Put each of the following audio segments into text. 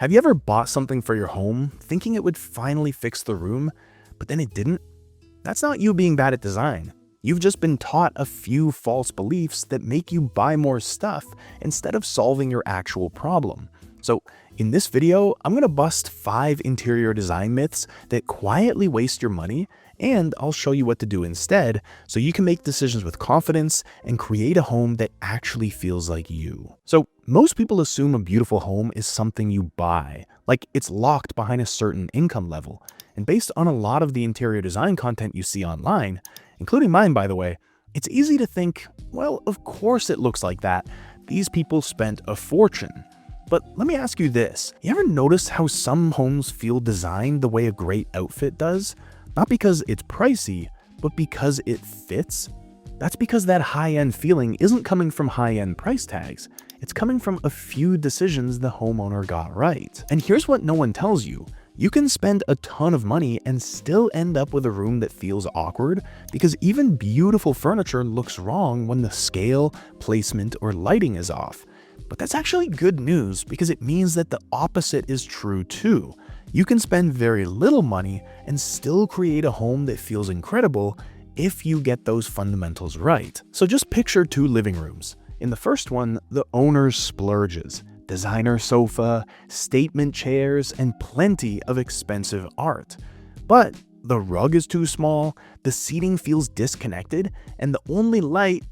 Have you ever bought something for your home thinking it would finally fix the room, but then it didn't? That's not you being bad at design. You've just been taught a few false beliefs that make you buy more stuff instead of solving your actual problem. So in this video, I'm going to bust 5 interior design myths that quietly waste your money, and I'll show you what to do instead so you can make decisions with confidence and create a home that actually feels like you. So most people assume a beautiful home is something you buy, like it's locked behind a certain income level. And based on a lot of the interior design content you see online, including mine by the way, it's easy to think, well, of course it looks like that. These people spent a fortune. But let me ask you this, you ever notice how some homes feel designed the way a great outfit does? Not because it's pricey, but because it fits? That's because that high-end feeling isn't coming from high-end price tags. It's coming from a few decisions the homeowner got right. And here's what no one tells you. You can spend a ton of money and still end up with a room that feels awkward because even beautiful furniture looks wrong when the scale, placement, or lighting is off. But that's actually good news because it means that the opposite is true too. You can spend very little money and still create a home that feels incredible if you get those fundamentals right. So just picture 2 living rooms. In the first one, the owner splurges. Designer sofa, statement chairs, and plenty of expensive art. But the rug is too small, the seating feels disconnected, and the only light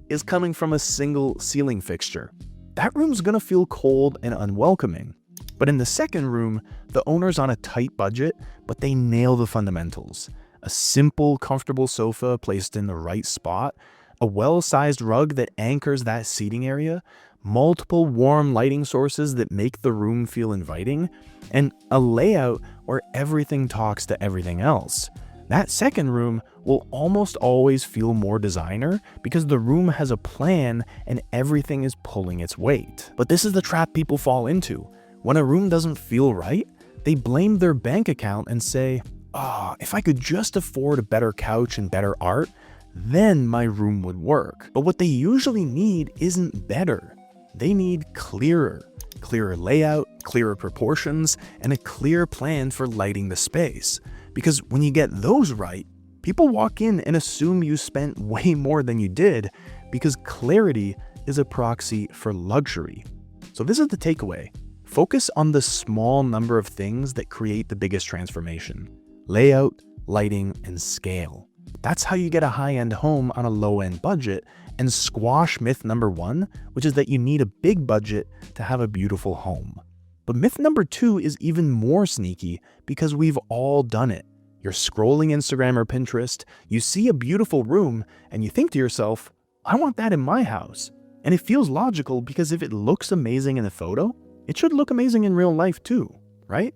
is coming from a single ceiling fixture. That room's gonna feel cold and unwelcoming. But in the second room, the owner's on a tight budget, but they nail the fundamentals. A simple, comfortable sofa placed in the right spot, a well-sized rug that anchors that seating area, multiple warm lighting sources that make the room feel inviting, and a layout where everything talks to everything else. That second room will almost always feel more designer because the room has a plan and everything is pulling its weight. But this is the trap people fall into. When a room doesn't feel right, they blame their bank account and say, if I could just afford a better couch and better art, then my room would work. But what they usually need isn't better. They need clearer layout, clearer proportions, and a clear plan for lighting the space. Because when you get those right, people walk in and assume you spent way more than you did because clarity is a proxy for luxury. So this is the takeaway. Focus on the small number of things that create the biggest transformation. Layout, lighting, and scale. That's how you get a high-end home on a low-end budget and squash myth number 1, which is that you need a big budget to have a beautiful home. But myth number 2 is even more sneaky because we've all done it. You're scrolling Instagram or Pinterest, you see a beautiful room, and you think to yourself, I want that in my house. And it feels logical because if it looks amazing in a photo, it should look amazing in real life too, right?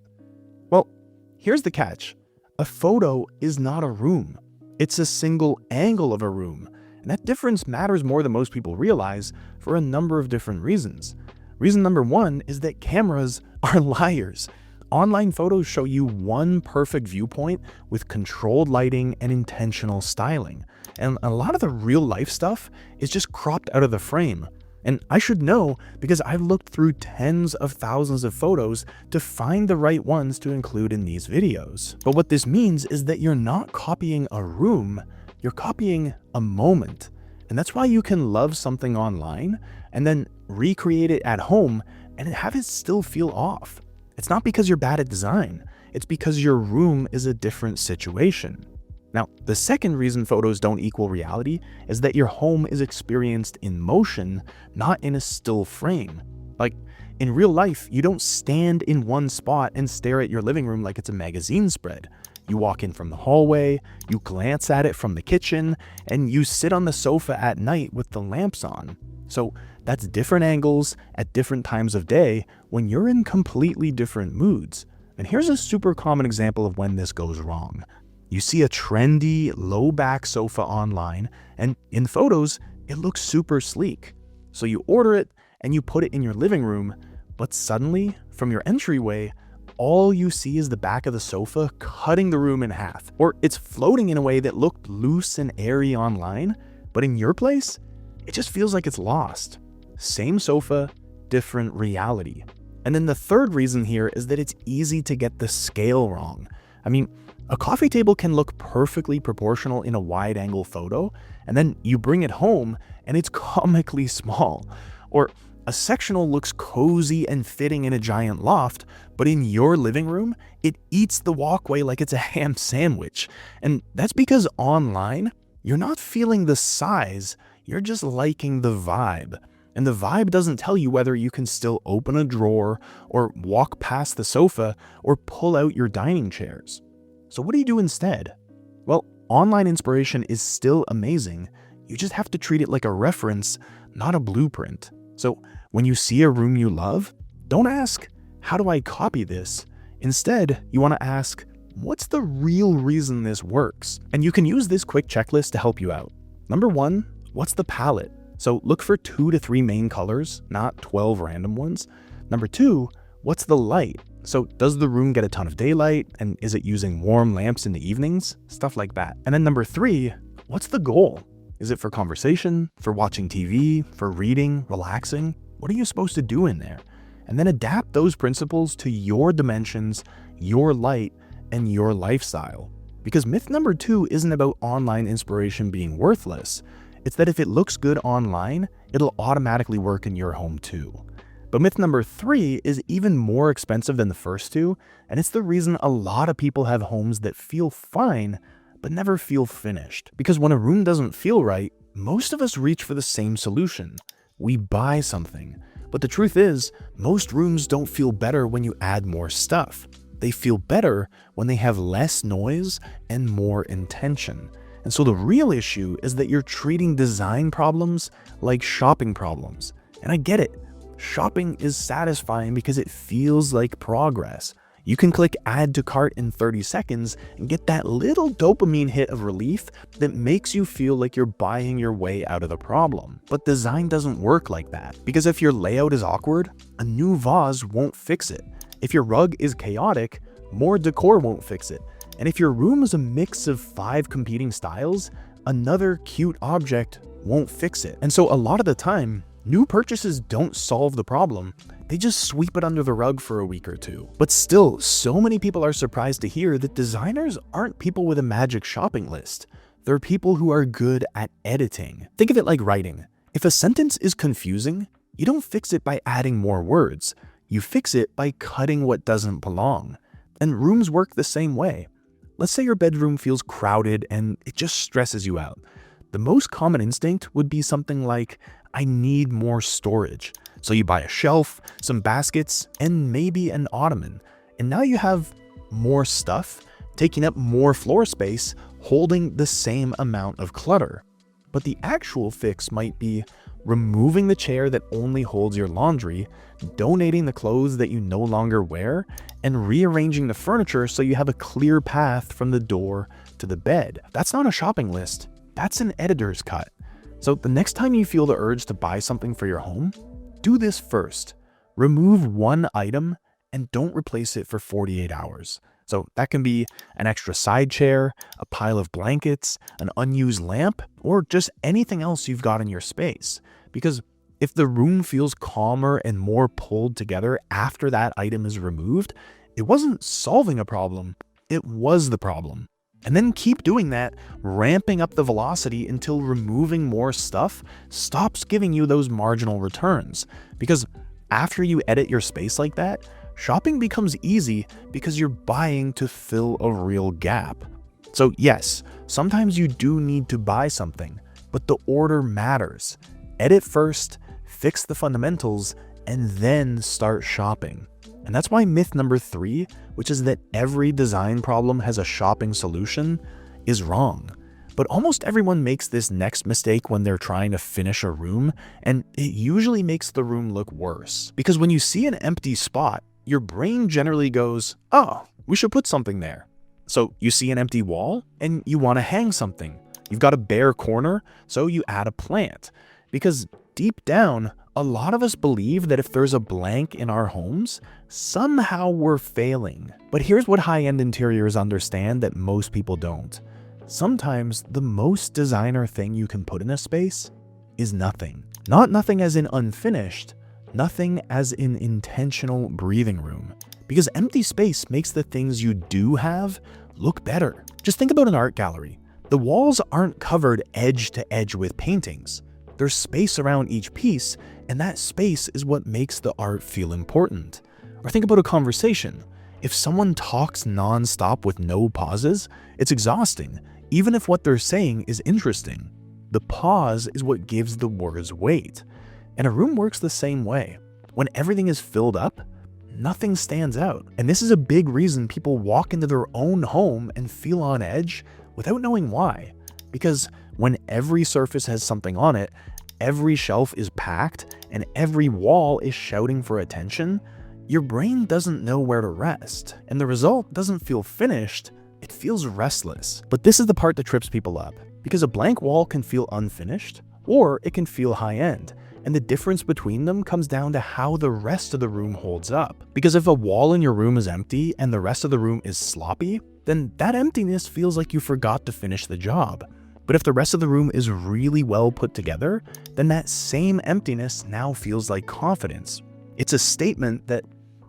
Well, here's the catch. A photo is not a room. It's a single angle of a room. And that difference matters more than most people realize for a number of different reasons. Reason number 1 is that cameras are liars. Online photos show you one perfect viewpoint with controlled lighting and intentional styling. And a lot of the real life stuff is just cropped out of the frame. And I should know because I've looked through tens of thousands of photos to find the right ones to include in these videos. But what this means is that you're not copying a room, you're copying a moment. And that's why you can love something online and then recreate it at home and have it still feel off. It's not because you're bad at design, it's because your room is a different situation. Now, the second reason photos don't equal reality is that your home is experienced in motion, not in a still frame. Like, in real life, you don't stand in one spot and stare at your living room like it's a magazine spread. You walk in from the hallway, you glance at it from the kitchen, and you sit on the sofa at night with the lamps on. So that's different angles at different times of day when you're in completely different moods. And here's a super common example of when this goes wrong. You see a trendy, low-back sofa online, and in photos, it looks super sleek. So you order it, and you put it in your living room, but suddenly, from your entryway, all you see is the back of the sofa cutting the room in half. Or it's floating in a way that looked loose and airy online, but in your place, it just feels like it's lost. Same sofa, different reality. And then the third reason here is that it's easy to get the scale wrong. I mean, a coffee table can look perfectly proportional in a wide-angle photo, and then you bring it home and it's comically small. Or a sectional looks cozy and fitting in a giant loft, but in your living room, it eats the walkway like it's a ham sandwich. And that's because online, you're not feeling the size, you're just liking the vibe. And the vibe doesn't tell you whether you can still open a drawer or walk past the sofa or pull out your dining chairs. So what do you do instead? Well, online inspiration is still amazing. You just have to treat it like a reference, not a blueprint. So when you see a room you love, don't ask, how do I copy this? Instead, you want to ask, what's the real reason this works? And you can use this quick checklist to help you out. Number 1, what's the palette? So look for 2 to 3 main colors, not 12 random ones. Number 2, what's the light? So does the room get a ton of daylight, and is it using warm lamps in the evenings? Stuff like that. And then number 3, what's the goal? Is it for conversation, for watching TV, for reading, relaxing? What are you supposed to do in there? And then adapt those principles to your dimensions, your light, and your lifestyle. Because myth number 2 isn't about online inspiration being worthless. It's that if it looks good online, it'll automatically work in your home too. But myth number 3 is even more expensive than the first two, and it's the reason a lot of people have homes that feel fine, but never feel finished. Because when a room doesn't feel right, most of us reach for the same solution. We buy something. But the truth is, most rooms don't feel better when you add more stuff. They feel better when they have less noise and more intention. And so the real issue is that you're treating design problems like shopping problems. And I get it. Shopping is satisfying because it feels like progress. You can click add to cart in 30 seconds and get that little dopamine hit of relief that makes you feel like you're buying your way out of the problem. But design doesn't work like that, because if your layout is awkward, a new vase won't fix it. If your rug is chaotic, more decor won't fix it. And if your room is a mix of 5 competing styles, another cute object won't fix it. And so a lot of the time, new purchases don't solve the problem. They just sweep it under the rug for a week or two. But still, so many people are surprised to hear that designers aren't people with a magic shopping list. They're people who are good at editing. Think of it like writing. If a sentence is confusing, you don't fix it by adding more words. You fix it by cutting what doesn't belong. And rooms work the same way. Let's say your bedroom feels crowded and it just stresses you out. The most common instinct would be something like, I need more storage. So you buy a shelf, some baskets, and maybe an ottoman. And now you have more stuff, taking up more floor space, holding the same amount of clutter. But the actual fix might be removing the chair that only holds your laundry, donating the clothes that you no longer wear, and rearranging the furniture so you have a clear path from the door to the bed. That's not a shopping list. That's an editor's cut. So the next time you feel the urge to buy something for your home, do this first. Remove one item and don't replace it for 48 hours. So that can be an extra side chair, a pile of blankets, an unused lamp, or just anything else you've got in your space. Because if the room feels calmer and more pulled together after that item is removed, it wasn't solving a problem, it was the problem. And then keep doing that, ramping up the velocity until removing more stuff stops giving you those marginal returns. Because after you edit your space like that, shopping becomes easy because you're buying to fill a real gap. So yes, sometimes you do need to buy something, but the order matters. Edit first, fix the fundamentals, and then start shopping. And that's why myth number 3, which is that every design problem has a shopping solution, is wrong. But almost everyone makes this next mistake when they're trying to finish a room, and it usually makes the room look worse. Because when you see an empty spot, your brain generally goes, oh, we should put something there. So you see an empty wall, and you want to hang something. You've got a bare corner, so you add a plant. Because deep down, a lot of us believe that if there's a blank in our homes, somehow we're failing. But here's what high-end interiors understand that most people don't. Sometimes the most designer thing you can put in a space is nothing. Not nothing as in unfinished, Nothing as an intentional breathing room, because empty space makes the things you do have look better. Just think about an art gallery. The walls aren't covered edge to edge with paintings. There's space around each piece, and that space is what makes the art feel important. Or think about a conversation. If someone talks non-stop with no pauses, it's exhausting, even if what they're saying is interesting. The pause is what gives the words weight. And a room works the same way. When everything is filled up, nothing stands out. And this is a big reason people walk into their own home and feel on edge without knowing why. Because when every surface has something on it, every shelf is packed, and every wall is shouting for attention, your brain doesn't know where to rest, and the result doesn't feel finished, it feels restless. But this is the part that trips people up, because a blank wall can feel unfinished, or it can feel high-end, and the difference between them comes down to how the rest of the room holds up. Because if a wall in your room is empty and the rest of the room is sloppy, then that emptiness feels like you forgot to finish the job. But if the rest of the room is really well put together, then that same emptiness now feels like confidence. It's a statement that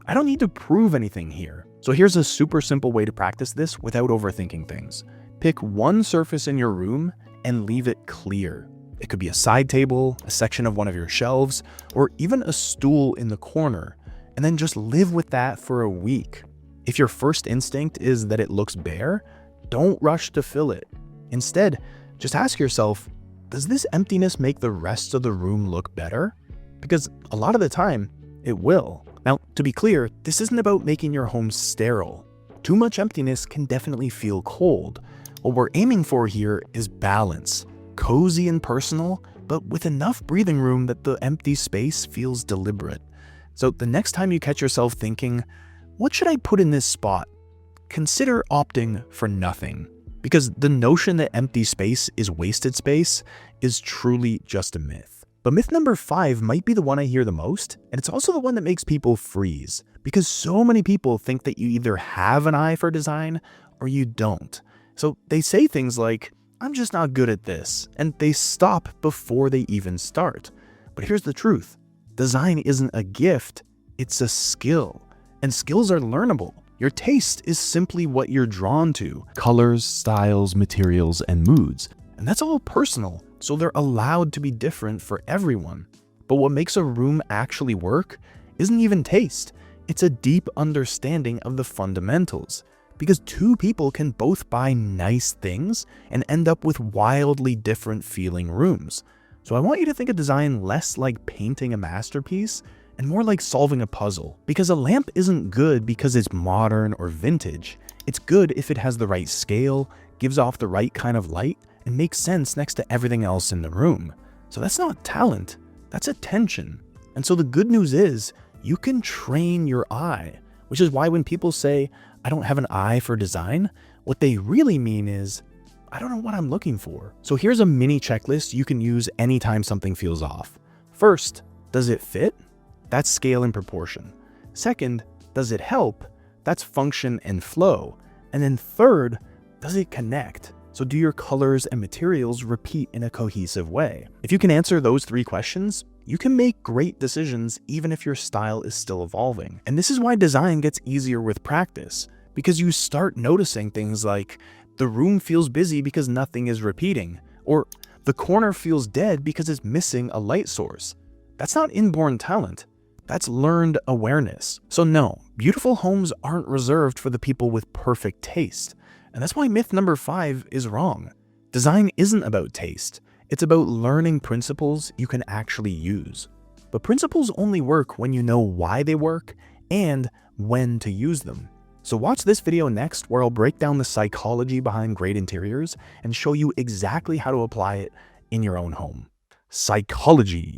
I don't need to prove anything here. So here's a super simple way to practice this without overthinking things. Pick one surface in your room and leave it clear. It could be a side table, a section of one of your shelves, or even a stool in the corner, and then just live with that for a week. If your first instinct is that it looks bare, don't rush to fill it. Instead, just ask yourself, does this emptiness make the rest of the room look better? Because a lot of the time, it will. Now, to be clear, this isn't about making your home sterile. Too much emptiness can definitely feel cold. What we're aiming for here is balance, cozy and personal, but with enough breathing room that the empty space feels deliberate. So the next time you catch yourself thinking, what should I put in this spot? Consider opting for nothing. Because the notion that empty space is wasted space is truly just a myth. But myth number 5 might be the one I hear the most, and it's also the one that makes people freeze. Because so many people think that you either have an eye for design or you don't. So they say things like, I'm just not good at this, and they stop before they even start. But here's the truth. Design isn't a gift, it's a skill. And skills are learnable. Your taste is simply what you're drawn to. Colors, styles, materials, and moods. And that's all personal, so they're allowed to be different for everyone. But what makes a room actually work isn't even taste. It's a deep understanding of the fundamentals. Because two people can both buy nice things and end up with wildly different feeling rooms. So I want you to think of design less like painting a masterpiece and more like solving a puzzle. Because a lamp isn't good because it's modern or vintage. It's good if it has the right scale, gives off the right kind of light, and makes sense next to everything else in the room. So that's not talent, that's attention. And so the good news is you can train your eye, which is why when people say, I don't have an eye for design, what they really mean is, I don't know what I'm looking for. So here's a mini checklist you can use anytime something feels off. First, does it fit? That's scale and proportion. Second, does it help? That's function and flow. And then third, does it connect? So do your colors and materials repeat in a cohesive way? If you can answer those 3 questions, you can make great decisions even if your style is still evolving. And this is why design gets easier with practice, because you start noticing things like the room feels busy because nothing is repeating, or the corner feels dead because it's missing a light source. That's not inborn talent. That's learned awareness. So no, beautiful homes aren't reserved for the people with perfect taste. And that's why myth number 5 is wrong. Design isn't about taste. It's about learning principles you can actually use. But principles only work when you know why they work and when to use them. So watch this video next where I'll break down the psychology behind great interiors and show you exactly how to apply it in your own home. Psychology.